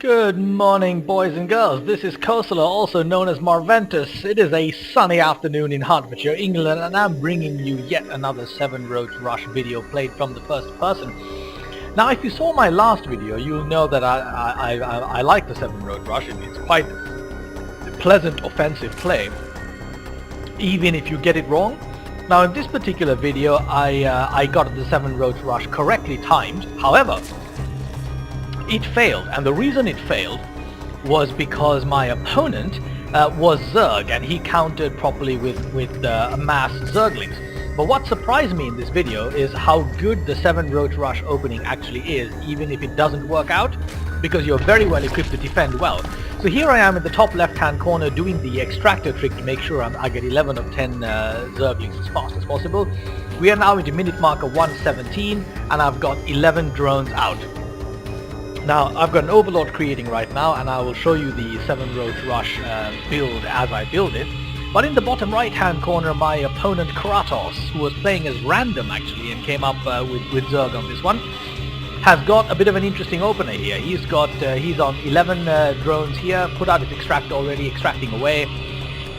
Good morning, boys and girls. This is Kosala, also known as Marventus. It is a sunny afternoon in Hertfordshire, England, and I'm bringing you yet another 7 Roach Rush video played from the first person. Now, if you saw my last video, you'll know that I like the 7 Roach Rush. It's quite a pleasant offensive play, even if you get it wrong. Now, in this particular video, I got the 7 Roach Rush correctly timed. However, it failed, and the reason it failed was because my opponent was Zerg, and he countered properly with mass Zerglings. But what surprised me in this video is how good the 7 Roach Rush opening actually is, even if it doesn't work out, because you're very well equipped to defend well. So here I am in the top left-hand corner doing the extractor trick to make sure I get 11 of 10 Zerglings as fast as possible. We are now into minute marker 117, and I've got 11 drones out. Now, I've got an Overlord creating right now, and I will show you the 7 Roach Rush build as I build it. But in the bottom right-hand corner, my opponent Kratos, who was playing as random actually and came up with Zerg on this one, has got a bit of an interesting opener here. He's on 11 drones here, put out his extractor already, extracting away,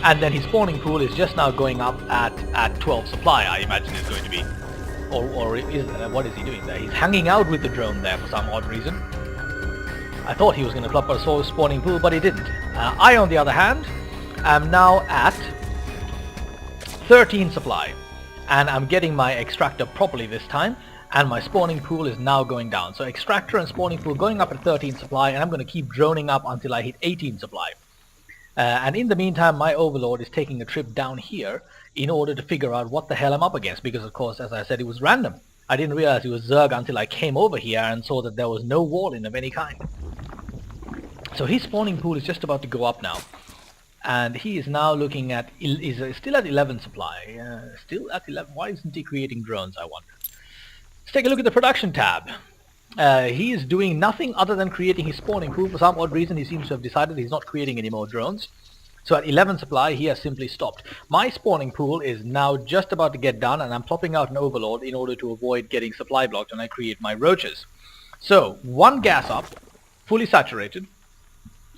and then his spawning pool is just now going up at 12 supply, I imagine it's going to be. Or what is he doing there? He's hanging out with the drone there for some odd reason. I thought he was going to plop a spawning pool, but he didn't. I, on the other hand, am now at 13 supply, and I'm getting my extractor properly this time, and my spawning pool is now going down. So extractor and spawning pool going up at 13 supply, and I'm going to keep droning up until I hit 18 supply. And in the meantime, my Overlord is taking a trip down here in order to figure out what the hell I'm up against, because of course, as I said, it was random. I didn't realize it was Zerg until I came over here and saw that there was no wall in of any kind. So his spawning pool is just about to go up now, and he is now looking at, is still at 11 supply, still at 11, why isn't he creating drones, I wonder. Let's take a look at the production tab. He is doing nothing other than creating his spawning pool. For some odd reason he seems to have decided he's not creating any more drones. So at 11 supply he has simply stopped. My spawning pool is now just about to get done, and I'm plopping out an Overlord in order to avoid getting supply blocked when I create my roaches. So, 1 gas up, fully saturated.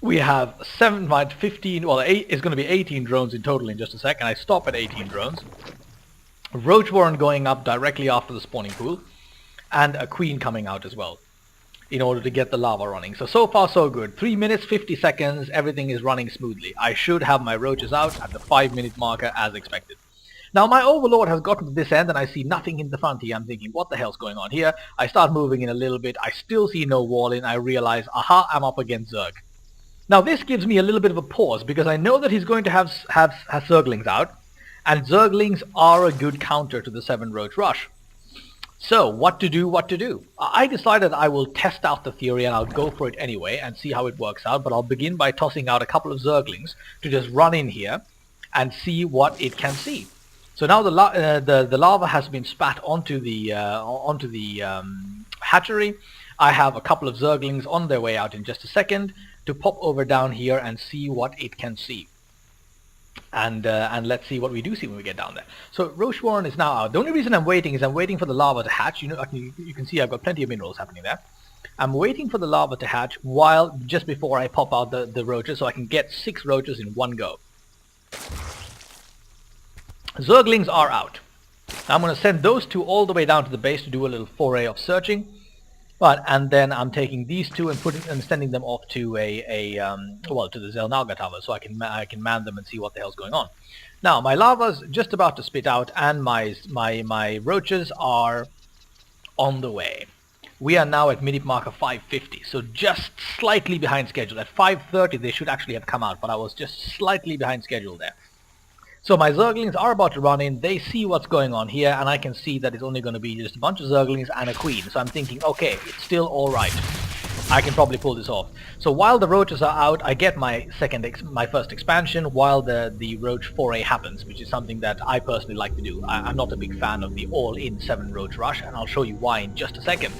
We have 15, well 8 is going to be 18 drones in total in just a sec, and I stop at 18 drones. Roach Warren going up directly after the spawning pool, and a Queen coming out as well, in order to get the lava running. So far so good. 3 minutes, 50 seconds, everything is running smoothly. I should have my roaches out at the 5-minute marker as expected. Now my Overlord has gotten to this end, and I see nothing in the front here. I'm thinking, what the hell's going on here? I start moving in a little bit, I still see no wall in, I realize, aha, I'm up against Zerg. Now this gives me a little bit of a pause, because I know that he's going to have Zerglings out, and Zerglings are a good counter to the 7 Roach Rush. So, what to do? I decided I will test out the theory, and I'll go for it anyway and see how it works out, but I'll begin by tossing out a couple of Zerglings to just run in here and see what it can see. So now the lava has been spat onto the hatchery. I have a couple of Zerglings on their way out in just a second to pop over down here and see what it can see. And let's see what we do see when we get down there. So Roach Warren is now out. The only reason I'm waiting is I'm waiting for the lava to hatch. You know, you can see I've got plenty of minerals happening there. I'm waiting for the lava to hatch just before I pop out the roaches, so I can get 6 roaches in one go. Zerglings are out. I'm going to send those 2 all the way down to the base to do a little foray of searching. And then I'm taking these 2 and sending them off to to the Zelnaga Tower, so I can man them and see what the hell's going on. Now my lava's just about to spit out, and my roaches are on the way. We are now at minute marker 550, so just slightly behind schedule. At 5:30 they should actually have come out, but I was just slightly behind schedule there. So my Zerglings are about to run in, they see what's going on here, and I can see that it's only going to be just a bunch of Zerglings and a Queen. So I'm thinking, okay, it's still alright. I can probably pull this off. So while the roaches are out, I get my first expansion while the roach foray happens, which is something that I personally like to do. I'm not a big fan of the all-in 7 Roach Rush, and I'll show you why in just a second.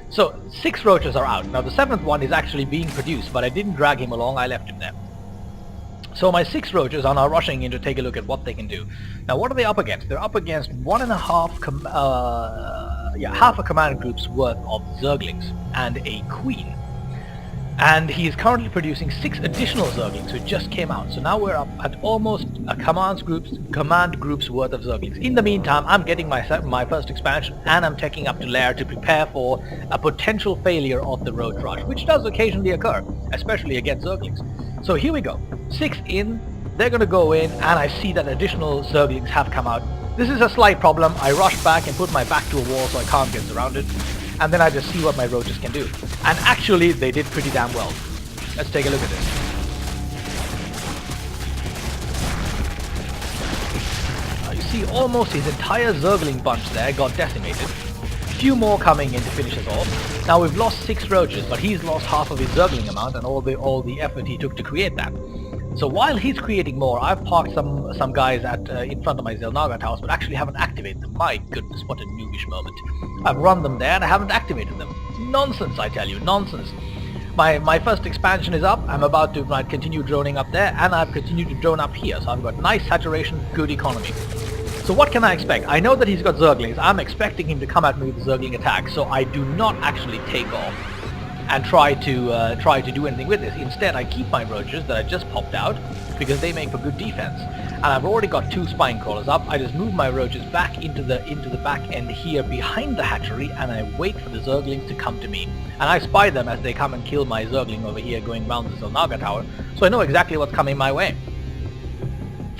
So 6 roaches are out. Now the 7th one is actually being produced, but I didn't drag him along, I left him there. So my 6 roaches are now rushing in to take a look at what they can do. Now what are they up against? They're up against half a command group's worth of Zerglings and a Queen. And he is currently producing 6 additional Zerglings, which just came out. So now we're up at almost a command group's worth of Zerglings. In the meantime, I'm getting my first expansion, and I'm taking up to Lair to prepare for a potential failure of the Roach Rush, which does occasionally occur, especially against Zerglings. So here we go. 6 in, they're gonna go in, and I see that additional Zerglings have come out. This is a slight problem. I rush back and put my back to a wall so I can't get surrounded. And then I just see what my roaches can do. And actually, they did pretty damn well. Let's take a look at this. You see almost his entire Zergling bunch there got decimated. Few more coming in to finish us off. Now we've lost 6 roaches, but he's lost half of his Zergling amount and all the effort he took to create that. So while he's creating more, I've parked some guys in front of my Xel'Naga house, but actually haven't activated them. My goodness, what a noobish moment. I've run them there and I haven't activated them. Nonsense, I tell you, nonsense. My first expansion is up. I'm about to continue droning up there, and I've continued to drone up here. So I've got nice saturation, good economy. So what can I expect? I know that he's got Zerglings. I'm expecting him to come at me with a Zergling attack, so I do not actually take off and try to do anything with this. Instead, I keep my roaches that I just popped out because they make for good defense. And I've already got 2 spine crawlers up. I just move my roaches back into the back end here behind the hatchery, and I wait for the Zerglings to come to me. And I spy them as they come and kill my Zergling over here going round the Xel'Naga tower, so I know exactly what's coming my way.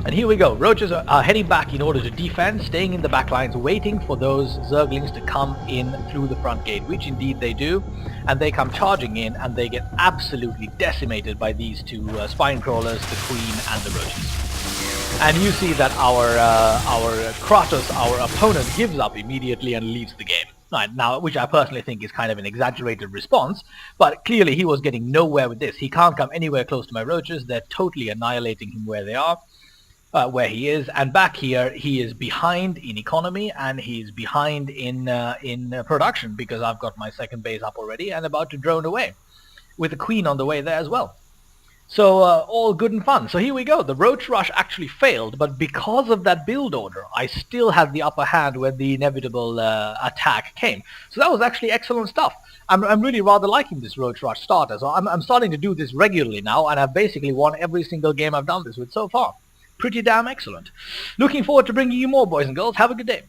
And here we go. Roaches are heading back in order to defend, staying in the back lines, waiting for those Zerglings to come in through the front gate, which indeed they do. And they come charging in, and they get absolutely decimated by these 2 spine crawlers, the queen and the roaches. And you see that our Kratos, our opponent, gives up immediately and leaves the game. Right, now, which I personally think is kind of an exaggerated response, but clearly he was getting nowhere with this. He can't come anywhere close to my roaches. They're totally annihilating him where they are. Where he is, and back here he is behind in economy, and he's behind in production, because I've got my second base up already and about to drone away with the queen on the way there as well. So all good and fun. So here we go. The Roach Rush actually failed, but because of that build order, I still had the upper hand when the inevitable attack came. So that was actually excellent stuff. I'm really rather liking this Roach Rush starter. So I'm starting to do this regularly now, and I've basically won every single game I've done this with so far. Pretty damn excellent. Looking forward to bringing you more, boys and girls. Have a good day.